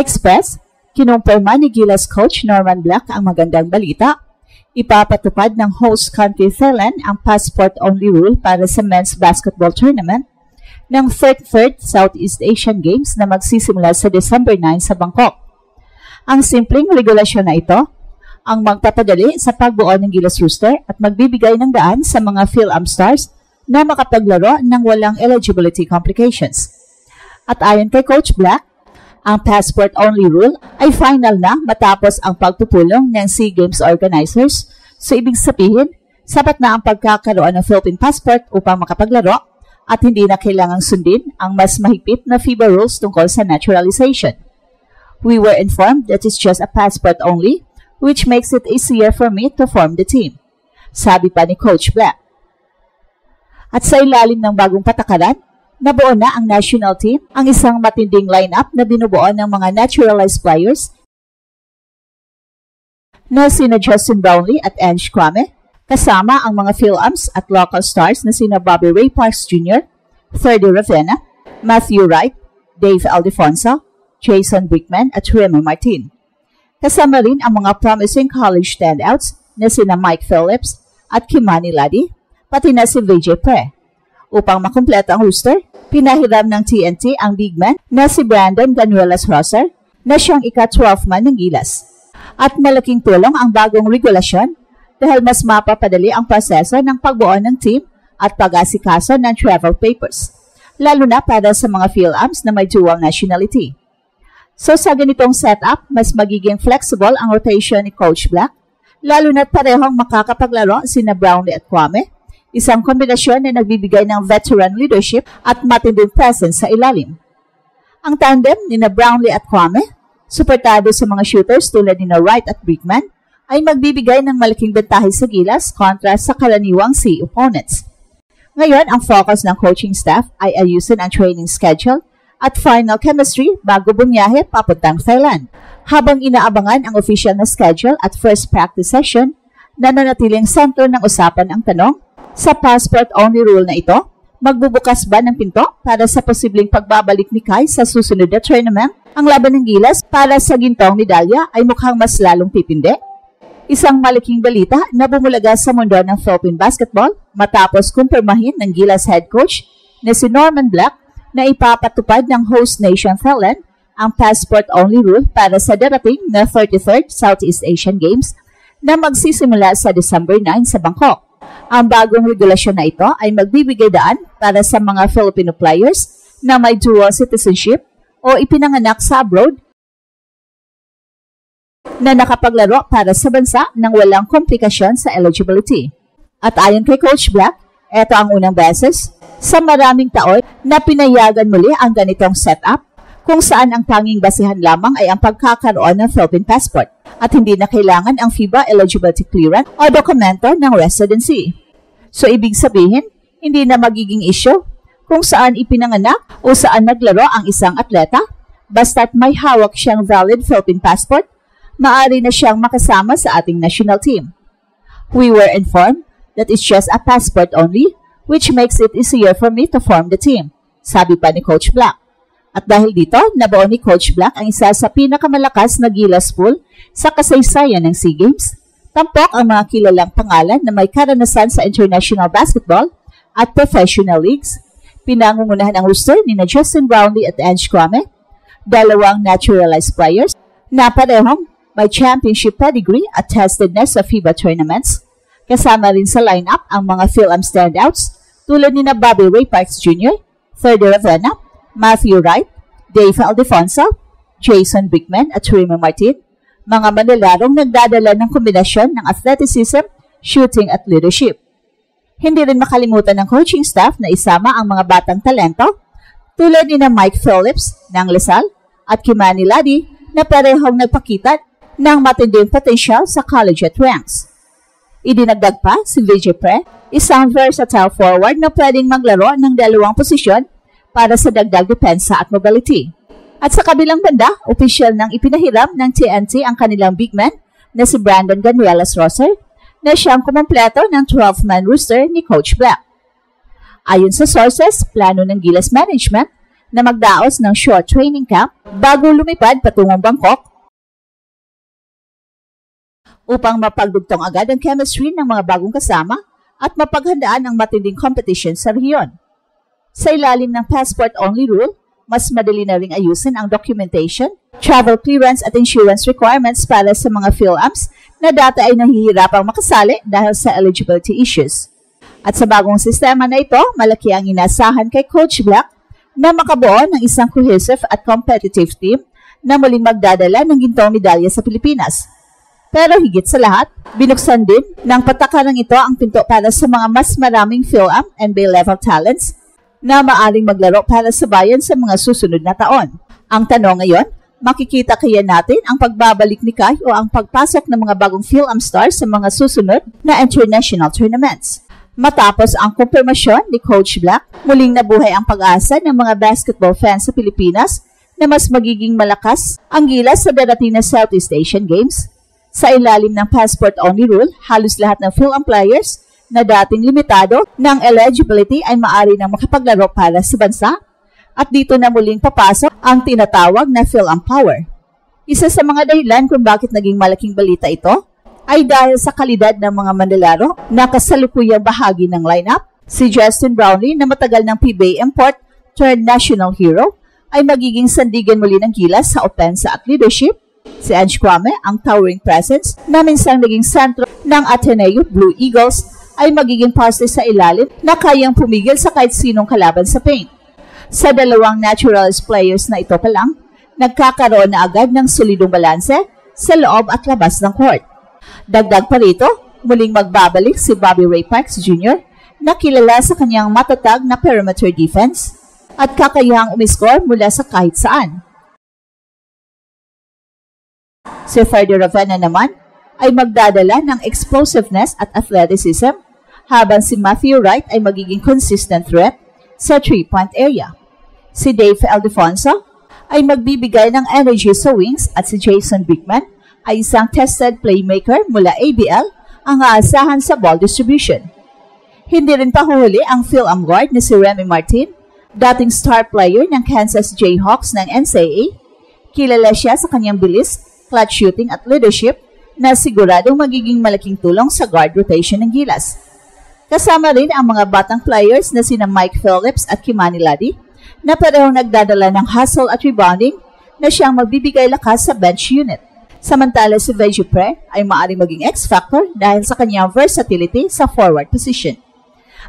Express, kinumpirma ni Gilas coach Norman Black ang magandang balita. Ipapatupad ng host country Thailand ang passport-only rule para sa men's basketball tournament ng 33rd Southeast Asian Games na magsisimula sa December 9 sa Bangkok. Ang simpleng regulasyon na ito ang magpapadali sa pagbuo ng Gilas roster at magbibigay ng daan sa mga Phil-Am stars na makapaglaro ng walang eligibility complications. At ayon kay Coach Black, ang passport-only rule ay final na matapos ang pagpupulong ng SEA Games organizers. So ibig sabihin, sapat na ang pagkakaroon ng Philippine passport upang makapaglaro at hindi na kailangang sundin ang mas mahigpit na FIBA rules tungkol sa naturalization. We were informed that it's just a passport only, which makes it easier for me to form the team, sabi pa ni Coach Black. At sa ilalim ng bagong patakaran, nabuo na ang national team, ang isang matinding lineup na binubuo ng mga naturalized players na sina Justin Brownlee at Ange Kwame, kasama ang mga Phil-Ams at local stars na sina Bobby Ray Parks Jr., Ferdy Ravenna, Matthew Wright, Dave Aldefonso, Jason Brickman at Remy Martin. Kasama rin ang mga promising college standouts na sina Mike Phillips at Kimani Ladi, pati na si Vijay Pre. Upang makumpleto ang roster, pinahiram ng TNT ang big man na si Brandon Ganuelas-Rosser na siyang ika-12 man ng Gilas. At malaking tulong ang bagong regulasyon dahil mas mapapadali ang proseso ng pagbuo ng team at pag-asikaso ng travel papers, lalo na para sa mga Phil-Ams na may dual nationality. So sa ganitong setup, mas magiging flexible ang rotation ni Coach Black, lalo na't parehong makakapaglaro sina Brownlee at Kwame, isang kombinasyon na nagbibigay ng veteran leadership at matinding presence sa ilalim. Ang tandem ni Brownlee at Kwame, suportado sa mga shooters tulad ni Wright at Brickman, ay magbibigay ng malaking bentahe sa Gilas kontra sa karaniwang SEA opponents. Ngayon, ang focus ng coaching staff ay ayusin ang training schedule at final chemistry bago bumiyahe papuntang Thailand, habang inaabangan ang official na schedule at first practice session na nanatiling sentro ng usapan ang tanong, sa passport-only rule na ito, magbubukas ba ng pinto para sa posibleng pagbabalik ni Kai sa susunod na tournament? Ang laban ng Gilas para sa gintong medalya ay mukhang mas lalong pipindi. Isang malaking balita na bumulaga sa mundo ng Philippine basketball matapos kumpirmahin ng Gilas head coach na si Norman Black na ipapatupad ng host nation Thailand ang passport-only rule para sa darating na 33rd Southeast Asian Games na magsisimula sa December 9 sa Bangkok. Ang bagong regulasyon na ito ay magbibigay daan para sa mga Filipino players na may dual citizenship o ipinanganak sa abroad na nakapaglaro para sa bansa nang walang komplikasyon sa eligibility. At ayon kay Coach Black, ito ang unang beses sa maraming taon na pinayagan muli ang ganitong setup kung saan ang tanging basihan lamang ay ang pagkakaroon ng Philippine passport at hindi na kailangan ang FIBA eligibility clearance o dokumento ng residency. So ibig sabihin, hindi na magiging issue kung saan ipinanganak o saan naglaro ang isang atleta, basta't may hawak siyang valid Philippine passport, maaari na siyang makasama sa ating national team. We were informed that it's just a passport only, which makes it easier for me to form the team, sabi pa ni Coach Black. At dahil dito, nabuo ni Coach Black ang isa sa pinakamalakas na Gilas pool sa kasaysayan ng SEA Games. Tampok ang mga kilalang pangalan na may karanasan sa international basketball at professional leagues. Pinangungunahan ang roster ni Justin Brownlee at Ange Kwame, dalawang naturalized players na parehong may championship pedigree at testedness sa FIBA tournaments. Kasama rin sa lineup ang mga Phil-Am standouts tulad ni Bobby Ray Parks Jr., Ferdy Ravenna, Matthew Wright, Dave Aldefonso, Jason Brickman at Remy Martin, mga manalarong nagdadala ng kombinasyon ng athleticism, shooting at leadership. Hindi rin makalimutan ng coaching staff na isama ang mga batang talento tulad ni Mike Phillips ng Lasal at Kimani Ladi na parehong nagpakita ng matinding potensyal sa collegiate ranks. Idinagdag pa si Vijay Pre, isang versatile forward na pwedeng maglaro ng dalawang posisyon para sa dagdag depensa at mobility. At sa kabilang banda, opisyal nang ipinahiram ng TNT ang kanilang big man na si Brandon Ganuelas-Rosser na siyang kumompleto ng 12-man roster ni Coach Black. Ayon sa sources, plano ng Gilas management na magdaos ng short training camp bago lumipad patungong Bangkok upang mapagdugtong agad ang chemistry ng mga bagong kasama at mapaghandaan ang matinding competition sa rehiyon. Sa ilalim ng passport-only rule, mas madali na ring ayusin ang documentation, travel clearance at insurance requirements para sa mga PhilAmps na dati ay nahihirapang makasali dahil sa eligibility issues. At sa bagong sistema na ito, malaki ang inasahan kay Coach Black na makabuo ng isang cohesive at competitive team na muling magdadala ng gintong medalya sa Pilipinas. Pero higit sa lahat, binuksan din ng patakarang ito ang pinto para sa mga mas maraming PhilAmp and Bay-level talents na maaring maglaro para sa bayan sa mga susunod na taon. Ang tanong ngayon, makikita kaya natin ang pagbabalik ni Kai o ang pagpasok ng mga bagong PhilAmp stars sa mga susunod na international tournaments? Matapos ang kumpirmasyon ni Coach Black, muling nabuhay ang pag-asa ng mga basketball fans sa Pilipinas na mas magiging malakas ang gilas sa darating na Southeast Asian Games. Sa ilalim ng passport-only rule, halos lahat ng PhilAmp players na dating limitado ng eligibility ay maaari nang makapaglaro para sa bansa at dito na muling papasok ang tinatawag na PhilAmp Power. Isa sa mga dahilan kung bakit naging malaking balita ito ay dahil sa kalidad ng mga manlalaro na kasalukuyang bahagi ng lineup. Si Justin Brownlee na matagal ng PBA import turned national hero ay magiging sandigan muli ng gilas sa opensa at leadership. Si Ange Kwame, ang towering presence na minsang naging sentro ng Ateneo Blue Eagles, ay magiging poste sa ilalim na kayang pumigil sa kahit sinong kalaban sa paint. Sa dalawang naturalist players na ito pa lang, nagkakaroon na agad ng solidong balanse sa loob at labas ng court. Dagdag pa rito, muling magbabalik si Bobby Ray Parks Jr. na kilala sa kanyang matatag na perimeter defense at kakayahang umiskor mula sa kahit saan. Si Ferdy Ravenna naman ay magdadala ng explosiveness at athleticism, habang si Matthew Wright ay magiging consistent threat sa 3-point area. Si Dave Aldefonso ay magbibigay ng energy sa wings at si Jason Bigman ay isang tested playmaker mula ABL ang aasahan sa ball distribution. Hindi rin pahuhuli ang PhilAmp guard na si Remy Martin, dating star player ng Kansas Jayhawks ng NCAA. Kilala siya sa kanyang bilis, clutch shooting at leadership na siguradong magiging malaking tulong sa guard rotation ng Gilas. Kasama rin ang mga batang players na sina Mike Phillips at Kimani Ladi na parehong nagdadala ng hustle at rebounding na siyang magbibigay lakas sa bench unit. Samantala si Veggie Pre ay maaaring maging X-factor dahil sa kanyang versatility sa forward position.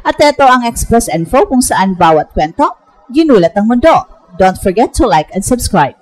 At ito ang Express Info kung saan bawat kwento ginulat ang mundo. Don't forget to like and subscribe.